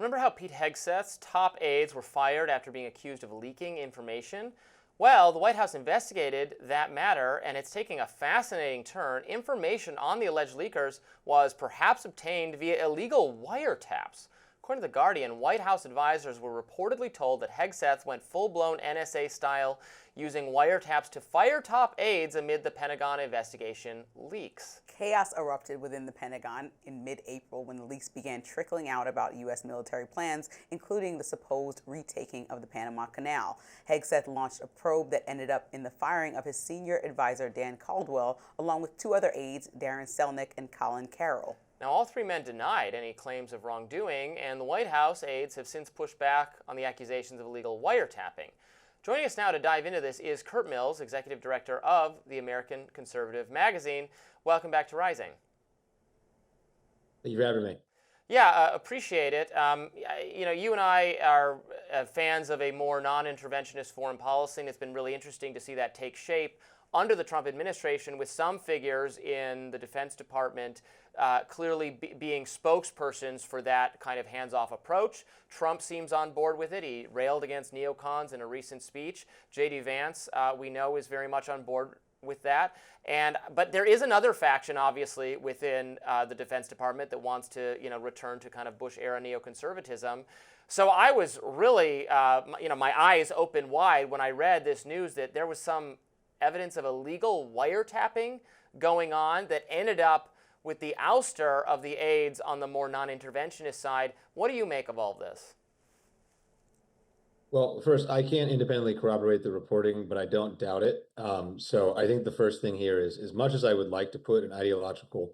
Remember how Pete Hegseth's top aides were fired after being accused of leaking information? Well, the White House investigated that matter, and it's taking a fascinating turn. Information on the alleged leakers was perhaps obtained via illegal wiretaps. According to The Guardian, White House advisors were reportedly told that Hegseth went full-blown NSA style, using wiretaps to fire top aides amid the Pentagon investigation leaks. Chaos erupted within the Pentagon in mid-April when the leaks began trickling out about U.S. military plans, including the supposed retaking of the Panama Canal. Hegseth launched a probe that ended up in the firing of his senior advisor, Dan Caldwell, along with two other aides, Darren Selnick and Colin Carroll. Now, all three men denied any claims of wrongdoing, and the White House aides have since pushed back on the accusations of illegal wiretapping. Joining us now to dive into this is Curt Mills, Executive Director of the American Conservative magazine. Welcome back to Rising. Thank you for having me. Yeah, appreciate it. You and I are fans of a more non-interventionist foreign policy, and it's been really interesting to see that take shape under the Trump administration, with some figures in the Defense Department clearly being spokespersons for that kind of hands-off approach. Trump seems on board with it. He railed against neocons in a recent speech. J.D. Vance, we know, is very much on board with that. But there is another faction, obviously, within the Defense Department that wants to, return to kind of Bush-era neoconservatism. So I was really, my eyes opened wide when I read this news that there was some evidence of illegal wiretapping going on that ended up with the ouster of the aides on the more non-interventionist side. What do you make of all this? Well, first, I can't independently corroborate the reporting, but I don't doubt it. So I think the first thing here is, as much as I would like to put an ideological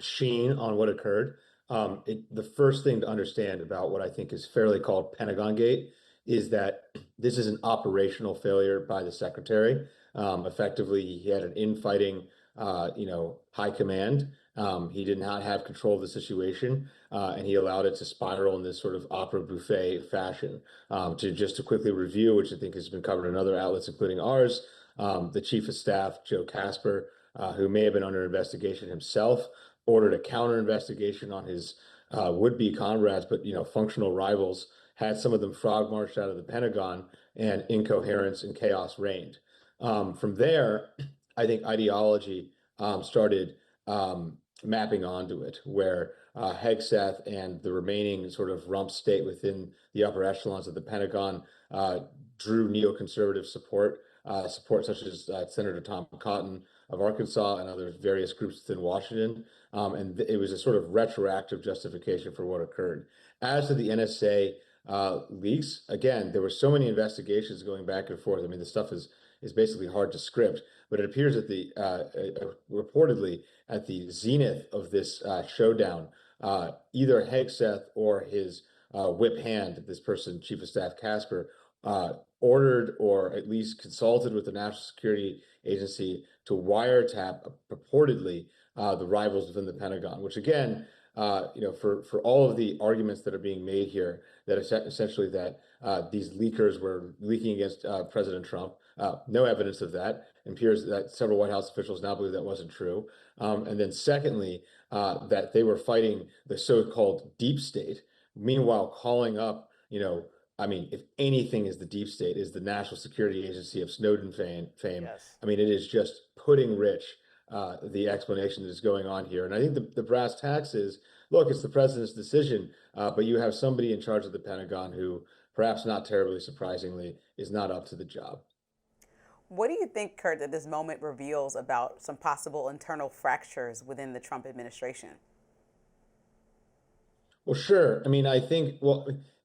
sheen on what occurred, the first thing to understand about what I think is fairly called Pentagon Gate is that this is an operational failure by the secretary. Effectively, he had an infighting, high command. He did not have control of the situation, and he allowed it to spiral in this sort of opera buffet fashion. To quickly review, which I think has been covered in other outlets, including ours, the Chief of Staff, Joe Casper, who may have been under investigation himself, ordered a counter investigation on his would-be comrades, but functional rivals, had some of them frog marched out of the Pentagon, and incoherence and chaos reigned. From there, I think ideology started mapping onto it, where Hegseth and the remaining sort of rump state within the upper echelons of the Pentagon drew neoconservative support such as Senator Tom Cotton of Arkansas and other various groups within Washington. And it was a sort of retroactive justification for what occurred. As to the NSA leaks, again, there were so many investigations going back and forth. I mean, the stuff is basically hard to script, but it appears that reportedly at the zenith of this showdown, either Hegseth or his whip hand, this person, Chief of Staff Casper, ordered or at least consulted with the National Security Agency to wiretap purportedly the rivals within the Pentagon, which again, for all of the arguments that are being made here, that essentially that these leakers were leaking against President Trump, no evidence of that. It appears that several White House officials now believe that wasn't true. And then secondly, that they were fighting the so-called deep state, meanwhile calling up, if anything is the deep state, is the National Security Agency of Snowden fame. Yes. I mean, it is just putting rich the explanation that is going on here. And I think the brass tacks is, look, it's the president's decision, but you have somebody in charge of the Pentagon who, perhaps not terribly surprisingly, is not up to the job. What do you think, Curt, that this moment reveals about some possible internal fractures within the Trump administration? Well, sure. I mean, I think,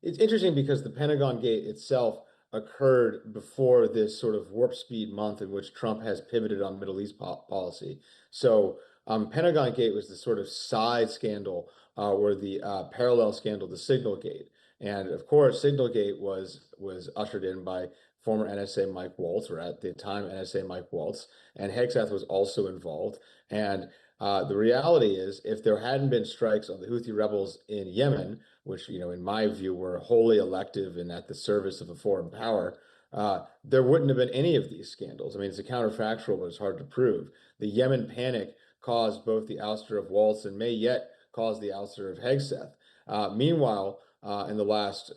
it's interesting because the Pentagon Gate itself occurred before this sort of warp speed month in which Trump has pivoted on Middle East policy. So Pentagon Gate was the sort of side scandal where the parallel scandal, the Signal Gate. And of course, Signal Gate was ushered in by former NSA Mike Waltz, or at the time NSA Mike Waltz, and Hegseth was also involved. And the reality is, if there hadn't been strikes on the Houthi rebels in Yemen, which, in my view, were wholly elective and at the service of a foreign power, there wouldn't have been any of these scandals. I mean, it's a counterfactual, but it's hard to prove. The Yemen panic caused both the ouster of Waltz and may yet cause the ouster of Hegseth. Meanwhile, in the last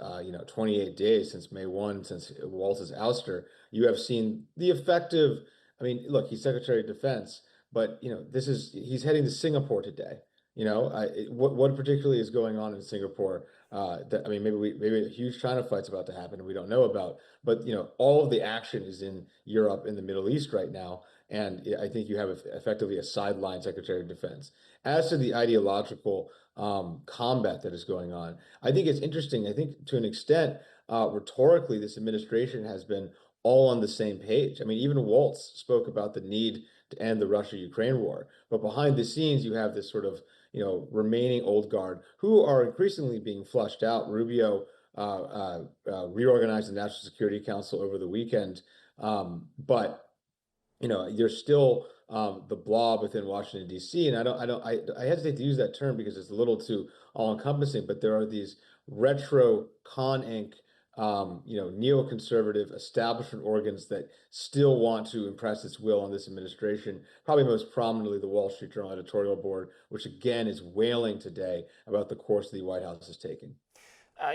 28 days since May 1, since Walz's ouster, you have seen the effective. I mean, look, he's Secretary of Defense, but he's heading to Singapore today. What particularly is going on in Singapore? I mean, maybe a huge China fight's about to happen and we don't know about. But all of the action is in Europe, in the Middle East right now, and I think you have effectively a sideline Secretary of Defense. As to the ideological combat that is going on, I think it's interesting. I think to an extent, rhetorically, this administration has been all on the same page. I mean, even Waltz spoke about the need to end the Russia-Ukraine war, but behind the scenes, you have this sort of remaining old guard who are increasingly being flushed out. Rubio reorganized the National Security Council over the weekend, but you're still the blob within Washington D.C. And I hesitate to use that term because it's a little too all-encompassing. But there are these retro con Inc. Neoconservative establishment organs that still want to impress its will on this administration. Probably most prominently the Wall Street Journal editorial board, which again is wailing today about the course the White House is taking.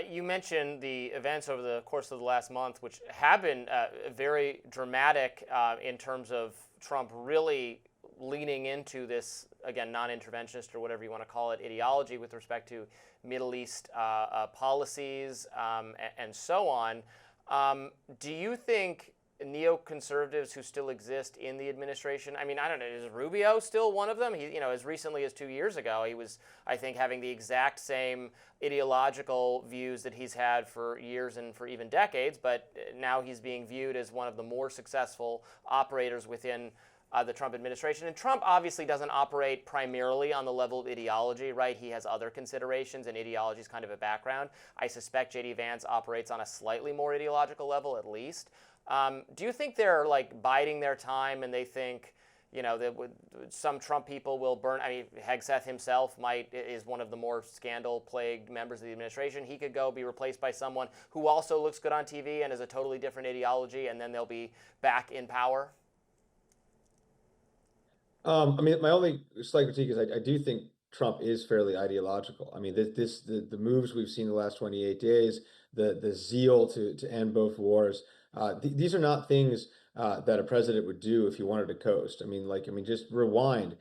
You mentioned the events over the course of the last month, which have been very dramatic in terms of Trump really leaning into this, again, non-interventionist or whatever you want to call it, ideology with respect to Middle East policies and so on. Do you think neoconservatives who still exist in the administration, I mean, I don't know, is Rubio still one of them? He, as recently as 2 years ago, he was, I think, having the exact same ideological views that he's had for years and for even decades, but now he's being viewed as one of the more successful operators within the Trump administration. And Trump obviously doesn't operate primarily on the level of ideology, right? He has other considerations, and ideology is kind of a background. I suspect J.D. Vance operates on a slightly more ideological level, at least. Do you think they're like biding their time and they think, that some Trump people will burn? I mean, Hegseth himself is one of the more scandal-plagued members of the administration. He could go be replaced by someone who also looks good on TV and has a totally different ideology, and then they'll be back in power. I mean, my only slight critique is I do think Trump is fairly ideological. I mean, the moves we've seen the last 28 days, the zeal to end both wars, these are not things that a president would do if he wanted to coast. I mean, just rewind.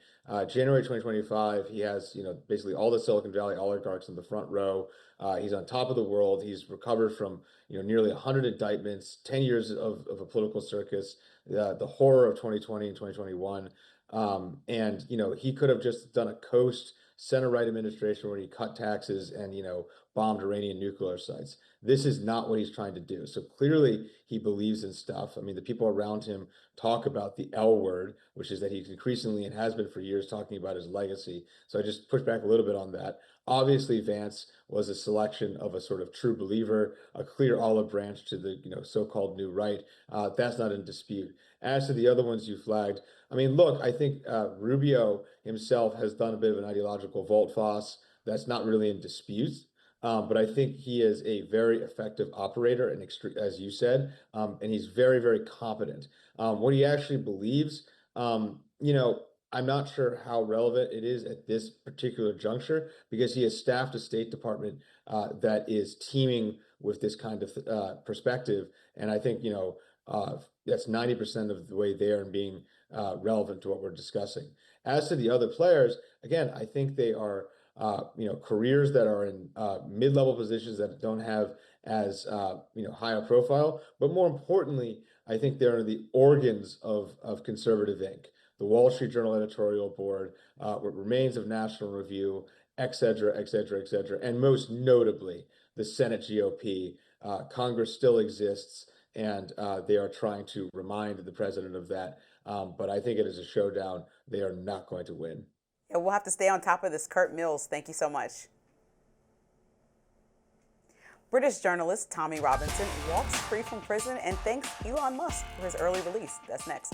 January 2025, he has, basically all the Silicon Valley oligarchs in the front row. He's on top of the world. He's recovered from, nearly 100 indictments, 10 years of a political circus, the horror of 2020 and 2021. And he could have just done a coast center-right administration where he cut taxes and bombed Iranian nuclear sites. This is not what he's trying to do. So clearly he believes in stuff. I mean, the people around him talk about the L word, which is that he's increasingly and has been for years talking about his legacy. So I just push back a little bit on that. Obviously, Vance was a selection of a sort of true believer, a clear olive branch to the so-called new right. That's not in dispute. As to the other ones you flagged, I mean, look, I think Rubio himself has done a bit of an ideological volte-face. That's not really in dispute. But I think he is a very effective operator, and as you said, and he's very, very competent. What he actually believes, I'm not sure how relevant it is at this particular juncture because he has staffed a State Department that is teeming with this kind of perspective, and I think that's 90% of the way there and being relevant to what we're discussing. As to the other players, again, I think they are careers that are in mid-level positions that don't have as high a profile, but more importantly, I think they're the organs of conservative Inc. The Wall Street Journal editorial board, what remains of National Review, et cetera, et cetera, et cetera, and most notably the Senate GOP. Congress still exists, and they are trying to remind the president of that. But I think it is a showdown. They are not going to win. Yeah, we'll have to stay on top of this. Curt Mills, thank you so much. British journalist Tommy Robinson walks free from prison and thanks Elon Musk for his early release. That's next.